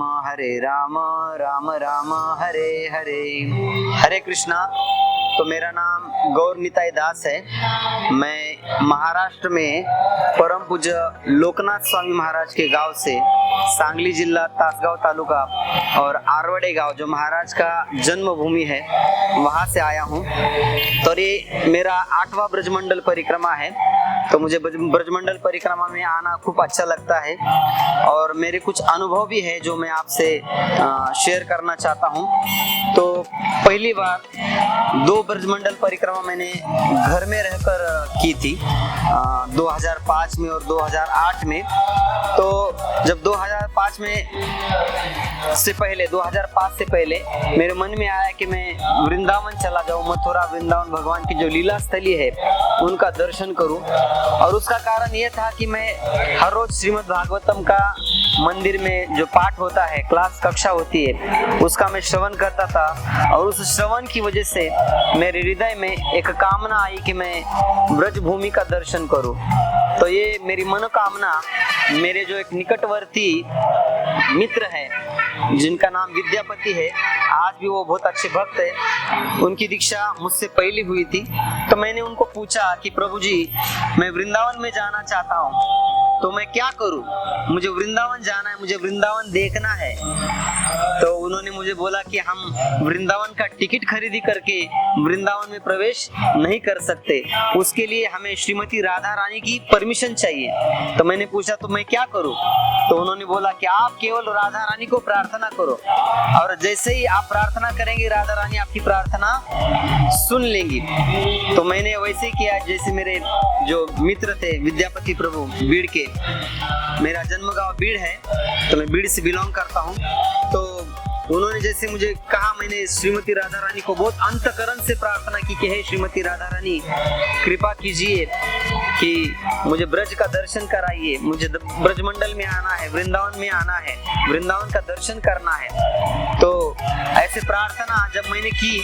हरे राम राम राम हरे हरे। हरे कृष्णा। तो मेरा नाम गौर निताई दास है। मैं महाराष्ट्र में परम पूज्य लोकनाथ स्वामी महाराज के गांव से सांगली जिला तासगांव तालुका और आरवडे गांव जो महाराज का जन्मभूमि है वहां से आया हूं। तो ये मेरा 8वां ब्रजमंडल परिक्रमा है। तो मुझे ब्रजमंडल परिक्रमा में आना खूब अच्छा लगता है और मेरे कुछ अनुभव भी है जो मैं आपसे शेयर करना चाहता हूं। तो पहली बार 2 ब्रजमंडल परिक्रमा मैंने घर में रहकर की थी 2005 में और 2008 में। तो जब 2005 से पहले मेरे मन में आया कि मैं वृंदावन चला जाऊं, मथुरा वृंदावन भगवान की जो लीला स्थली है उनका दर्शन करूं। और उसका कारण यह था कि मैं हर रोज श्रीमद् भागवतम का मंदिर में जो पाठ होता है, क्लास कक्षा होती है, उसका मैं श्रवण करता था और उस श्रवण की वजह से मेरे हृदय में एक कामना आई कि मैं ब्रज भूमि का दर्शन करूं। तो ये मेरी मनोकामना मेरे जो एक निकटवर्ती मित्र है जिनका नाम विद्यापति है, आज भी वो बहुत अच्छे भक्त है, उनकी दीक्षा मुझसे पहले हुई थी। तो मैंने उनको पूछा कि प्रभु जी मैं वृंदावन में जाना चाहता हूँ, तो मैं क्या करूँ? मुझे वृंदावन जाना है, मुझे वृंदावन देखना है। तो उन्होंने मुझे बोला कि हम वृंदावन का टिकट खरीदी करके वृंदावन में प्रवेश नहीं कर सकते, उसके लिए हमें श्रीमती राधा रानी की परमिशन चाहिए। तो मैंने पूछा तो मैं क्या करूं? तो उन्होंने बोला कि आप केवल राधा रानी को प्रार्थना करो और जैसे ही आप प्रार्थना करेंगे राधा रानी आपकी प्रार्थना सुन लेंगी। तो मैंने वैसे ही किया जैसे मेरे जो मित्र थे विद्यापति प्रभु बीड़ के, मेरा जन्म गांव बीड़ है तो मैं बीड़ से बिलोंग करता हूँ। तो उन्होंने जैसे मुझे कहा, मैंने श्रीमती राधा रानी को बहुत अंतकरण से प्रार्थना की कि हे श्रीमती राधा रानी कृपा कीजिए कि मुझे ब्रज का दर्शन कराइए, मुझे ब्रजमंडल में आना है, वृंदावन में आना है, वृंदावन का दर्शन करना है। तो ऐसे प्रार्थना जब मैंने की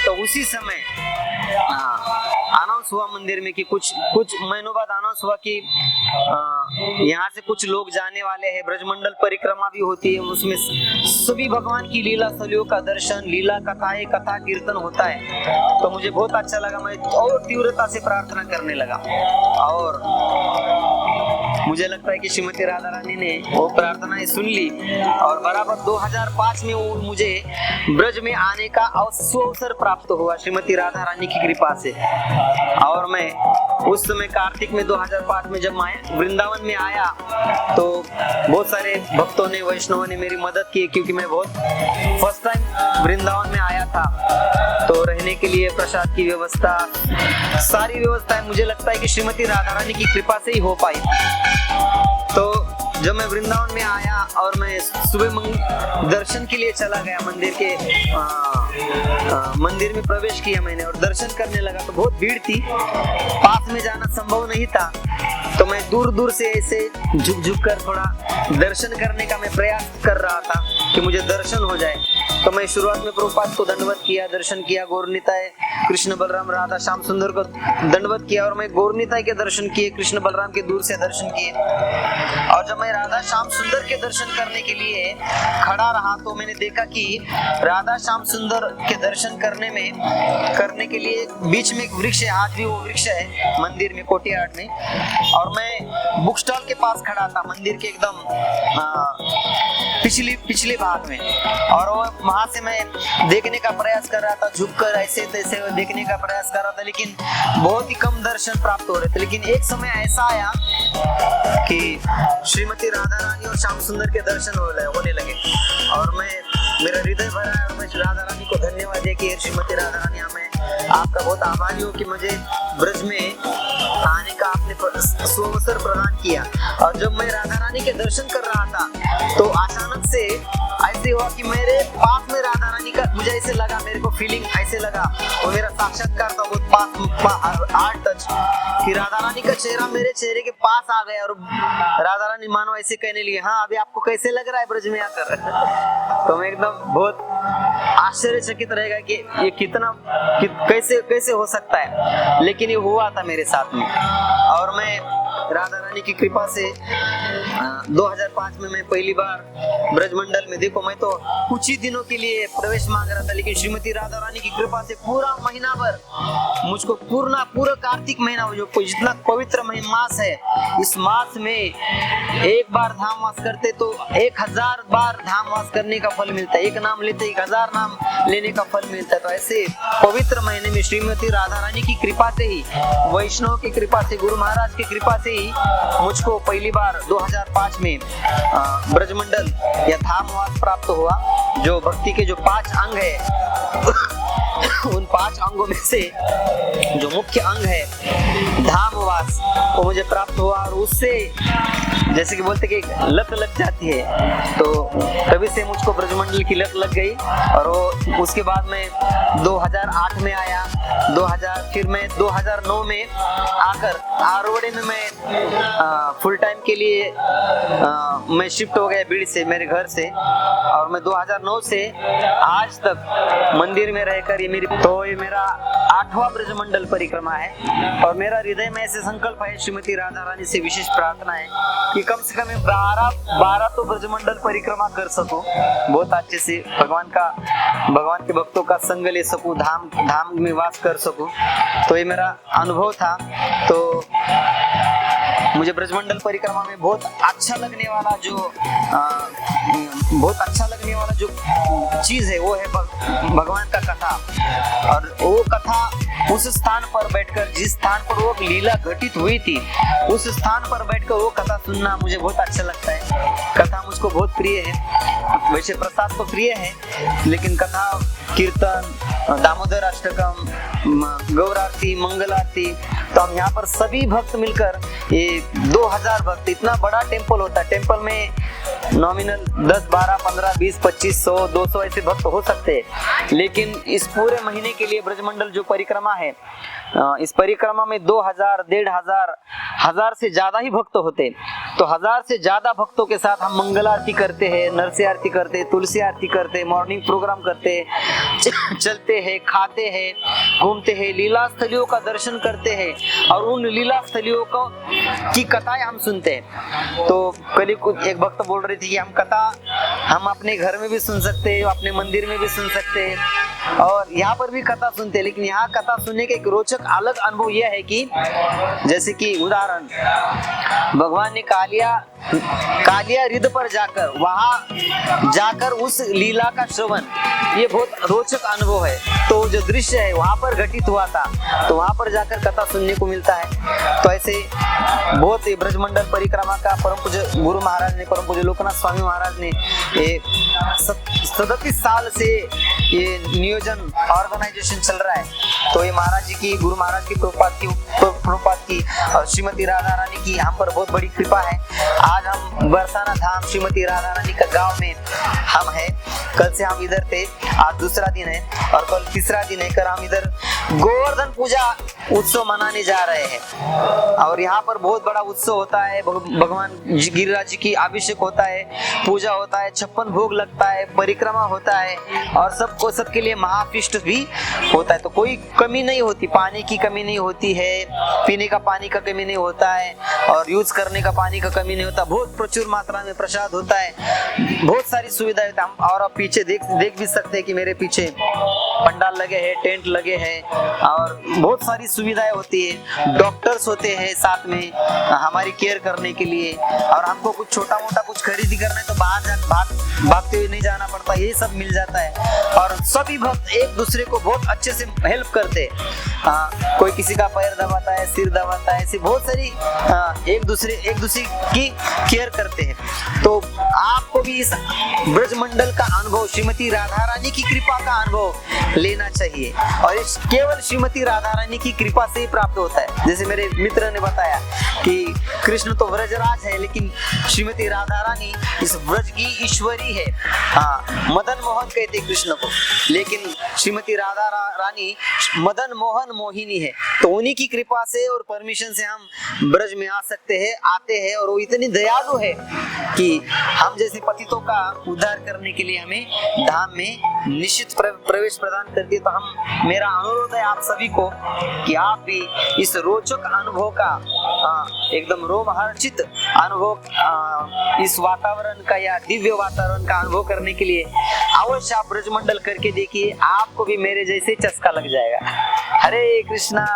तो उसी समय अनाउंस हुआ मंदिर में कि कुछ महीनों बाद अनाउंस हुआ कि यहाँ से कुछ लोग जाने वाले हैं, ब्रजमंडल परिक्रमा भी होती है, उसमें सभी भगवान की लीला स्थलियों का दर्शन, लीला कथाएं, कथा कीर्तन होता है। तो मुझे बहुत अच्छा लगा, मैं और तीव्रता से प्रार्थना करने लगा और मुझे लगता है कि श्रीमती राधा रानी ने वो प्रार्थनाएं सुन ली और बराबर 2005 में वो मुझे ब्रज में आने का अवसर प्राप्त हुआ श्रीमती राधा रानी की कृपा से। और मैं उस समय कार्तिक में 2005 में जब मैं वृंदावन में आया तो बहुत सारे भक्तों ने, वैष्णवों ने मेरी मदद की, क्योंकि मैं बहुत फर्स्ट टाइम वृंदावन में आया था। तो रहने के लिए प्रसाद की व्यवस्था, सारी व्यवस्थाएं मुझे लगता है कि श्रीमती राधा रानी की कृपा से ही हो पाई। तो जब मैं वृंदावन में आया और मैं सुबह दर्शन के लिए चला गया, मंदिर में प्रवेश किया मैंने और दर्शन करने लगा तो बहुत भीड़ थी, पास में जाना संभव नहीं था। तो मैं दूर दूर से ऐसे झुक कर थोड़ा दर्शन करने का मैं प्रयास कर रहा था कि मुझे दर्शन हो जाए। तो मैं शुरुआत में प्रभुपाद को दंडवत किया, दर्शन किया, गौरनिताय कृष्ण बलराम राधा श्याम सुंदर को दंडवत किया और मैं गौरनिताय के दर्शन किए, कृष्ण बलराम के दूर से दर्शन किए। और जब मैं राधा श्याम सुंदर के दर्शन करने के लिए खड़ा रहा तो मैंने देखा कि राधा श्याम सुंदर के दर्शन करने के लिए बीच में एक वृक्ष है, आज भी वो वृक्ष है मंदिर में कोटियाड में। और मैं बुक स्टॉल के पास खड़ा था मंदिर के एकदम पिछले भाग में, और वहां से मैं देखने का प्रयास कर रहा था, झुककर ऐसे तैसे देखने का प्रयास कर रहा था, लेकिन बहुत ही कम दर्शन प्राप्त हो रहे थे। लेकिन एक समय ऐसा आया कि श्रीमती राधा रानी और श्याम सुंदर के दर्शन होने लगे और मेरा हृदय भरा है और मैं राधा रानी को धन्यवाद दिया कि श्रीमती राधा रानी, मैं आपका बहुत आभारी हूँ कि मुझे ब्रज में आने का आपने सुअवसर प्रदान किया। और जब मैं राधा रानी के दर्शन कर रहा था तो अचानक से ऐसे हुआ कि मेरे पास में राधा रानी का, मुझे ऐसे लगा, मेरे को फीलिंग ऐसे लगा और मेरा साक्षात्कार था बहुत पास हार्ट टच कि राधा रानी का चेहरा मेरे चेहरे के पास आ गया और राधा रानी मानो ऐसे कहने लगी, हाँ अभी आपको कैसे लग रहा है ब्रज में आकर? तो मैं एकदम बहुत आश्चर्यचकित रहेगा कि ये कैसे हो सकता है, लेकिन ये हुआ था मेरे साथ में। और मैं राधा रानी की कृपा से 2005 में मैं पहली बार ब्रजमंडल में, देखो मैं तो कुछ ही दिनों के लिए प्रवेश मांग रहा था, लेकिन श्रीमती राधा रानी की कृपा से पूरा महीना भर मुझको पूरा कार्तिक महीना जो जितना पवित्र मास है, इस मास में एक बार धाम वास करते तो 1000 बार धाम वास करने का फल मिलता है, एक नाम लेते 1000 नाम लेने का फल मिलता है। तो ऐसे पवित्र महीने में श्रीमती राधा रानी की कृपा से ही, वैष्णव की कृपा से, गुरु महाराज की कृपा से ही मुझको पहली बार 2005 में ब्रजमंडल या धाम वास प्राप्त हुआ। जो भक्ति के जो 5 अंग है उन 5 अंगों में से जो मुख्य अंग है धामवास, वो मुझे प्राप्त हुआ। और उससे जैसे कि बोलते कि लत लग जाती है, तो तभी से मुझको ब्रजमंडल की लत लग गई। और वो उसके बाद में 2008 में आया, 2000 फिर मैं 2009 में आकर आरवड़े में मैं फुल टाइम के लिए मैं शिफ्ट हो गया बीड़ से, मेरे घर से। और मैं 2009 से आज तक मंदिर में रहकर ये मेरा 8वां ब्रजमंडल परिक्रमा है। और मेरा हृदय में ऐसे संकल्प है, श्रीमती राधा रानी से विशेष प्रार्थना है कि कम से कम 12 तो ब्रजमंडल परिक्रमा कर सकूं, बहुत अच्छे से भगवान के भक्तों का संग ले सकूं, धाम में वास कर सकूं। तो ये मेरा अनुभव था। तो मुझे ब्रजमंडल परिक्रमा में बहुत अच्छा लगने वाला जो चीज है वो है भगवान का कथा। और वो कथा उस स्थान पर बैठकर, जिस स्थान पर वो लीला घटित हुई थी, उस स्थान पर बैठकर वो कथा सुनना मुझे बहुत अच्छा लगता है। कथा मुझको बहुत प्रिय है, वैसे प्रसाद तो प्रिय है, लेकिन कथा, कीर्तन, दामोदर अष्टकम, गौर आरती, मंगल आरती, तो हम यहाँ पर सभी भक्त मिलकर, ये 2000 भक्त, इतना बड़ा टेम्पल होता है। टेम्पल में नॉमिनल 10, 12, 15, 20, 25, 100, 200 ऐसे भक्त हो सकते हैं, लेकिन इस पूरे महीने के लिए ब्रजमंडल जो परिक्रमा है, इस परिक्रमा में 2000, 1500, 1000 से ज्यादा ही भक्त होते। तो 1000 से ज्यादा भक्तों के साथ हम मंगल आरती करते हैं, नरसी आरती करते हैं, तुलसी आरती करते हैं, मॉर्निंग प्रोग्राम करते हैं, चलते हैं, खाते हैं, घूमते हैं, लीला स्थलियों का दर्शन करते हैं, और उन लीला स्थलियों की कथाएं हम सुनते हैं। तो कल एक भक्त बोल रही थी कि हम कथा हम अपने घर में भी सुन सकते हैं, अपने मंदिर में भी सुन सकते हैं, और यहाँ पर भी कथा सुनते हैं। लेकिन यहाँ कथा सुनने का एक रोचक अलग अनुभव यह है कि जैसे कि उदाहरण, भगवान ने कालिया रिद पर जाकर उस लीला का श्रवण, ये बहुत रोचक अनुभव है। तो जो दृश्य है वहां पर घटित हुआ था, तो वहां पर जाकर कथा सुनने को मिलता है। तो ऐसे बहुत ही ब्रजमंडल परिक्रमा का परम पूज्य गुरु महाराज ने, परम पूज्य लोकनाथ स्वामी महाराज ने 37 साल से ये नियोजन ऑर्गेनाइजेशन चल रहा है। तो ये महाराज जी की, गुरु महाराज की प्रभुपाद की और श्रीमती राधा रानी की हम पर बहुत बड़ी कृपा है। आज हम बरसाना धाम श्रीमती राधा रानी का गांव में हम हैं। कल से हम इधर थे, आज दूसरा दिन है और कल तीसरा दिन है। कर हम इधर गोवर्धन पूजा उत्सव मनाने जा रहे हैं, और यहाँ पर बहुत बड़ा उत्सव होता है। भगवान गिरिराज जी की अभिषेक होता है, पूजा होता है, 56 भोग लगता है, परिक्रमा होता है, और सबके लिए महाफिष्ट भी होता है। तो कोई कमी नहीं होती, पानी की कमी नहीं होती है, पीने का पानी का कमी नहीं होता है, और यूज करने का पानी का कमी नहीं होता। बहुत प्रचुर मात्रा में प्रसाद होता है, बहुत सारी सुविधाएं होता है। और आप पीछे देख भी सकते हैं कि मेरे पीछे पंडाल लगे हैं, टेंट लगे हैं, और बहुत सारी सुविधाएं होती है। डॉक्टर्स होते हैं साथ में हमारी केयर करने के लिए, और हमको कुछ छोटा मोटा कुछ खरीदी करना है तो बाहर भागते हुए नहीं जाना पड़ता, ये सब मिल जाता है। और सभी भक्त एक दूसरे को बहुत अच्छे से हेल्प करते हैं। कोई किसी का पैर दबाता है, सिर दबाता है, ऐसी बहुत सारी एक दूसरे की केयर करते हैं। तो आपको भी इस ब्रजमंडल का अनुभव, श्रीमती राधा रानी की कृपा का अनुभव लेना चाहिए, और इस केवल श्रीमती राधा रानी की कृपा से ही प्राप्त होता है। जैसे मेरे मित्र ने बताया कि कृष्ण तो व्रजराज है, लेकिन श्रीमती राधा रानी इस व्रज की ईश्वरी है। मदन मोहन कहते कृष्ण को, लेकिन श्रीमती राधा रानी मदन मोहन मोहिनी है। तो उन्हीं की कृपा से और परमिशन से हम ब्रज में आ सकते हैं, आते हैं, और वो इतनी दयालु है कि हम जैसे पतितों का उद्धार करने के लिए हमें धाम में निश्चित प्रवेश प्रदान करती है। तो हम, मेरा अनुरोध है आप सभी को कि आप भी इस रोचक अनुभव का, एकदम रोमहर्षित अनुभव, इस वातावरण का या दिव्य वातावरण का अनुभव करने के लिए अवश्य आप ब्रजमंडल करके देखिए, आपको भी मेरे जैसे चस्का लग जाएगा। हरे कृष्णा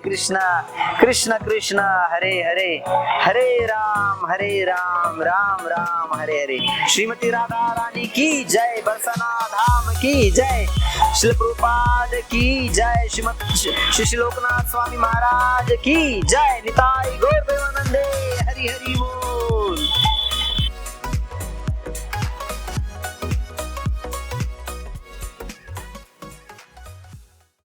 कृष्ण कृष्ण हरे हरे, हरे राम राम राम हरे हरे। श्रीमती राधा रानी की जय, बरसाना धाम की जय, श्रील प्रभुपाद की जय, श्री लोकनाथ स्वामी महाराज की जय, निताई गौर प्रेमानंदे, हरि हरि।